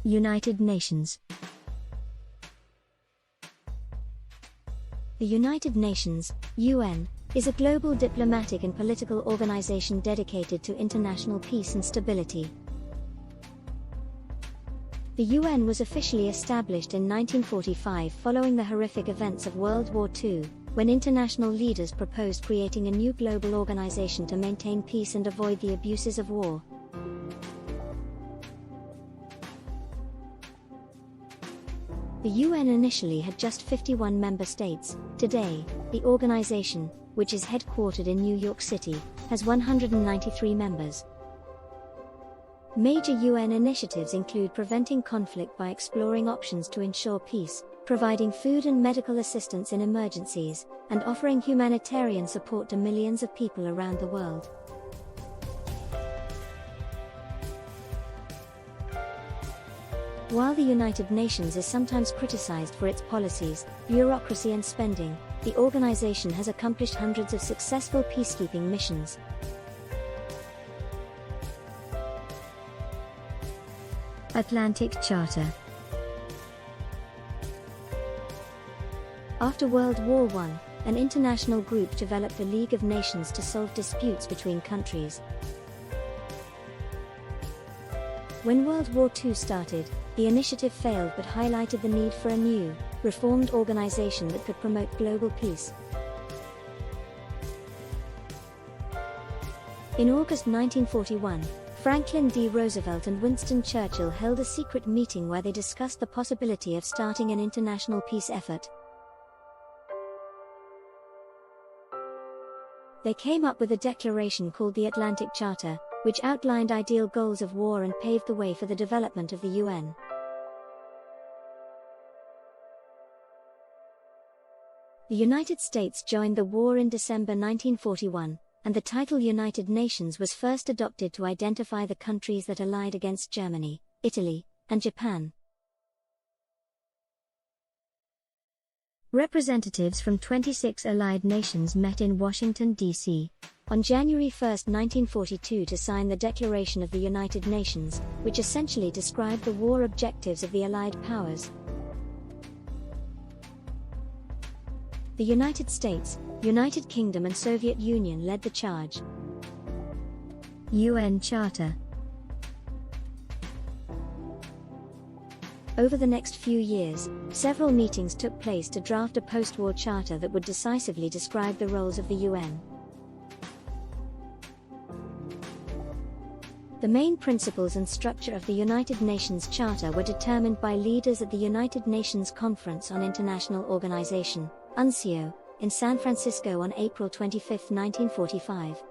United Nations. The United Nations, UN, is a global diplomatic and political organization dedicated to international peace and stability. The UN was officially established in 1945 following the horrific events of World War II, when international leaders proposed creating a new global organization to maintain peace and avoid the abuses of war. The UN initially had just 51 member states. Today, the organization, which is headquartered in New York City, has 193 members. Major UN initiatives include preventing conflict by exploring options to ensure peace, providing food and medical assistance in emergencies, and offering humanitarian support to millions of people around the world. While the United Nations is sometimes criticized for its policies, bureaucracy and spending, the organization has accomplished hundreds of successful peacekeeping missions. Atlantic Charter. After World War I, an international group developed the League of Nations to solve disputes between countries. When World War II started, the initiative failed but highlighted the need for a new, reformed organization that could promote global peace. In August 1941, Franklin D. Roosevelt and Winston Churchill held a secret meeting where they discussed the possibility of starting an international peace effort. They came up with a declaration called the Atlantic Charter, which outlined ideal goals of war and paved the way for the development of the UN. The United States joined the war in December 1941, and the title United Nations was first adopted to identify the countries that allied against Germany, Italy, and Japan. Representatives from 26 allied nations met in Washington, D.C. on January 1, 1942 to sign the Declaration of the United Nations, which essentially described the war objectives of the Allied powers. The United States, United Kingdom and Soviet Union led the charge. UN Charter. Over the next few years, several meetings took place to draft a post-war charter that would decisively describe the roles of the UN. The main principles and structure of the United Nations Charter were determined by leaders at the United Nations Conference on International Organization, UNCIO, in San Francisco on April 25, 1945.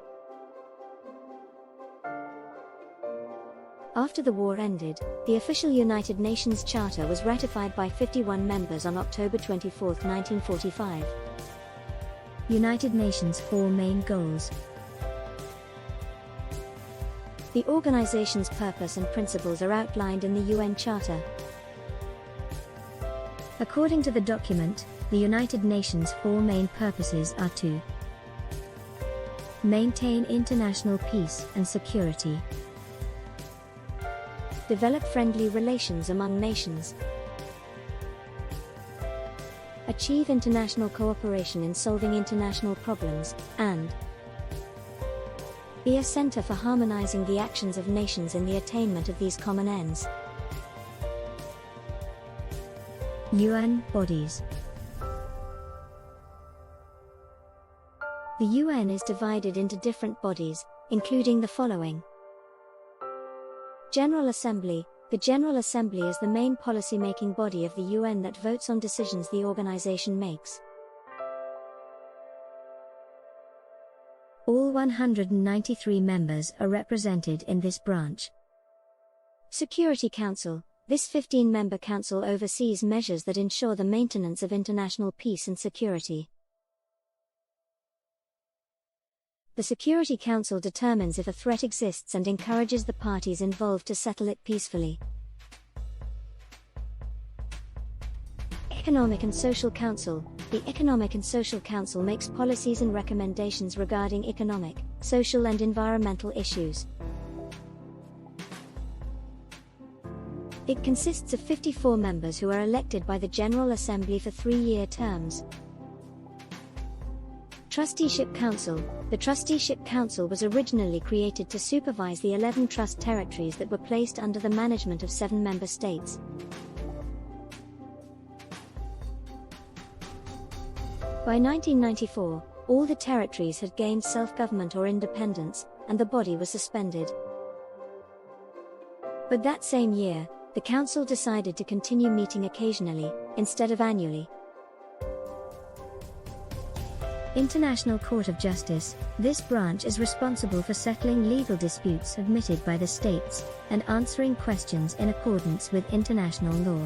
After the war ended, the official United Nations Charter was ratified by 51 members on October 24, 1945. United Nations' four main goals. The organization's purpose and principles are outlined in the UN Charter. According to the document, the United Nations' four main purposes are to maintain international peace and security, develop friendly relations among nations, achieve international cooperation in solving international problems, and be a center for harmonizing the actions of nations in the attainment of these common ends. UN bodies. The UN is divided into different bodies, including the following. General Assembly. The General Assembly is the main policy-making body of the UN that votes on decisions the organization makes. All 193 members are represented in this branch. Security Council. This 15-member council oversees measures that ensure the maintenance of international peace and security. The Security Council determines if a threat exists and encourages the parties involved to settle it peacefully. Economic and Social Council. The Economic and Social Council makes policies and recommendations regarding economic, social and environmental issues. It consists of 54 members who are elected by the General Assembly for 3-year terms. Trusteeship Council. The Trusteeship Council was originally created to supervise the 11 trust territories that were placed under the management of 7 member states. By 1994, all the territories had gained self-government or independence, and the body was suspended. But that same year, the Council decided to continue meeting occasionally, instead of annually. International Court of Justice. This branch is responsible for settling legal disputes submitted by the states, and answering questions in accordance with international law.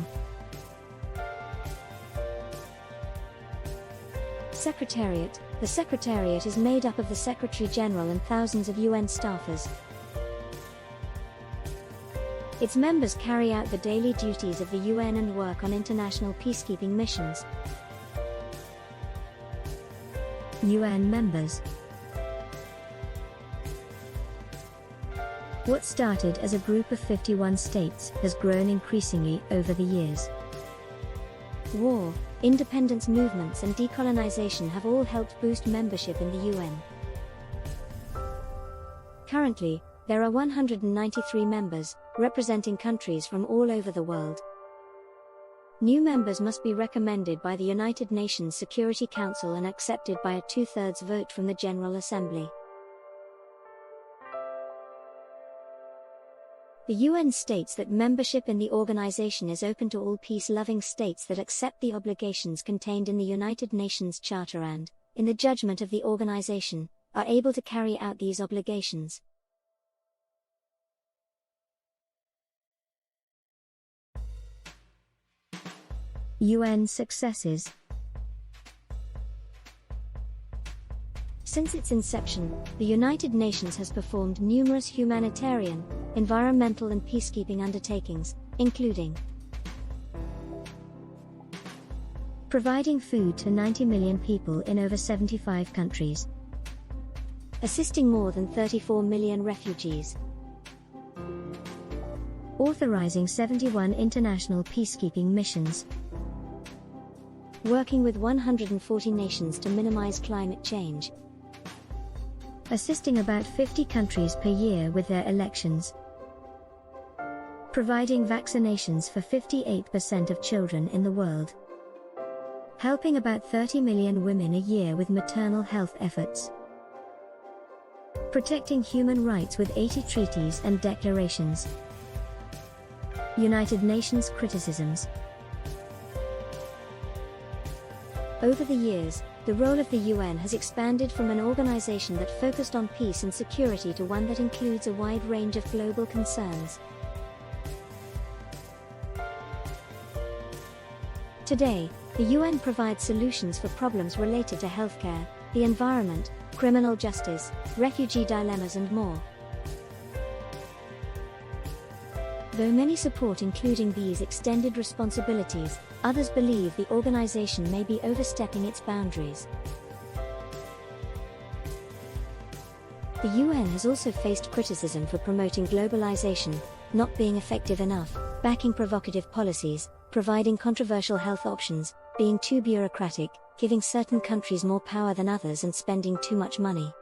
Secretariat. The Secretariat is made up of the Secretary General and thousands of UN staffers. Its members carry out the daily duties of the UN and work on international peacekeeping missions. UN members. What started as a group of 51 states has grown increasingly over the years. War, independence movements and decolonization have all helped boost membership in the UN. Currently, there are 193 members, representing countries from all over the world. New members must be recommended by the United Nations Security Council and accepted by a 2/3 vote from the General Assembly. The UN states that membership in the organization is open to all peace-loving states that accept the obligations contained in the United Nations Charter and, in the judgment of the organization, are able to carry out these obligations. UN successes. Since its inception, the United Nations has performed numerous humanitarian, environmental and peacekeeping undertakings, including providing food to 90 million people in over 75 countries, assisting more than 34 million refugees, authorizing 71 international peacekeeping missions, working with 140 nations to minimize climate change, assisting about 50 countries per year with their elections, providing vaccinations for 58% of children in the world, helping about 30 million women a year with maternal health efforts, protecting human rights with 80 treaties and declarations. United Nations criticisms. Over the years, the role of the UN has expanded from an organization that focused on peace and security to one that includes a wide range of global concerns. Today, the UN provides solutions for problems related to healthcare, the environment, criminal justice, refugee dilemmas and more. Though many support including these extended responsibilities, others believe the organization may be overstepping its boundaries. The UN has also faced criticism for promoting globalization, not being effective enough, backing provocative policies, providing controversial health options, being too bureaucratic, giving certain countries more power than others and spending too much money.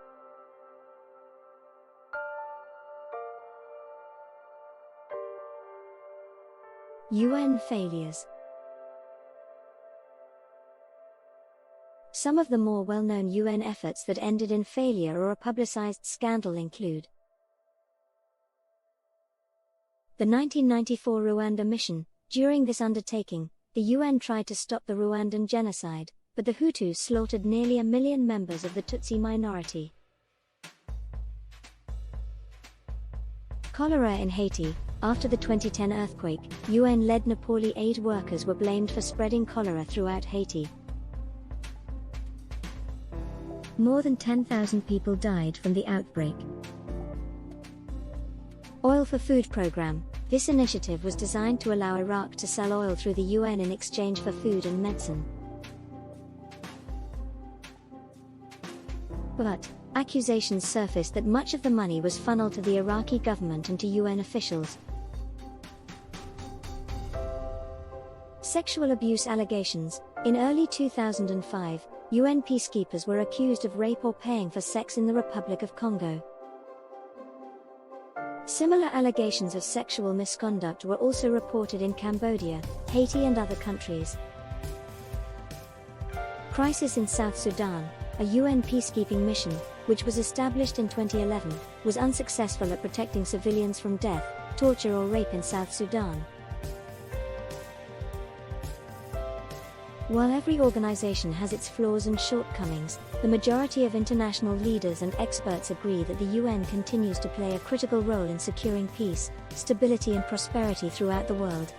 UN failures. Some of the more well-known UN efforts that ended in failure or a publicized scandal include the 1994 Rwanda mission. During this undertaking, the UN tried to stop the Rwandan genocide, but the Hutus slaughtered nearly 1 million members of the Tutsi minority. Cholera in Haiti. After the 2010 earthquake, UN-led Nepali aid workers were blamed for spreading cholera throughout Haiti. More than 10,000 people died from the outbreak. Oil for Food program. This initiative was designed to allow Iraq to sell oil through the UN in exchange for food and medicine. But accusations surfaced that much of the money was funneled to the Iraqi government and to UN officials. Sexual abuse allegations. In early 2005, UN peacekeepers were accused of rape or paying for sex in the Republic of Congo. Similar allegations of sexual misconduct were also reported in Cambodia, Haiti and other countries. Crisis in South Sudan. A UN peacekeeping mission, which was established in 2011, was unsuccessful at protecting civilians from death, torture or rape in South Sudan. While every organization has its flaws and shortcomings, the majority of international leaders and experts agree that the UN continues to play a critical role in securing peace, stability and prosperity throughout the world.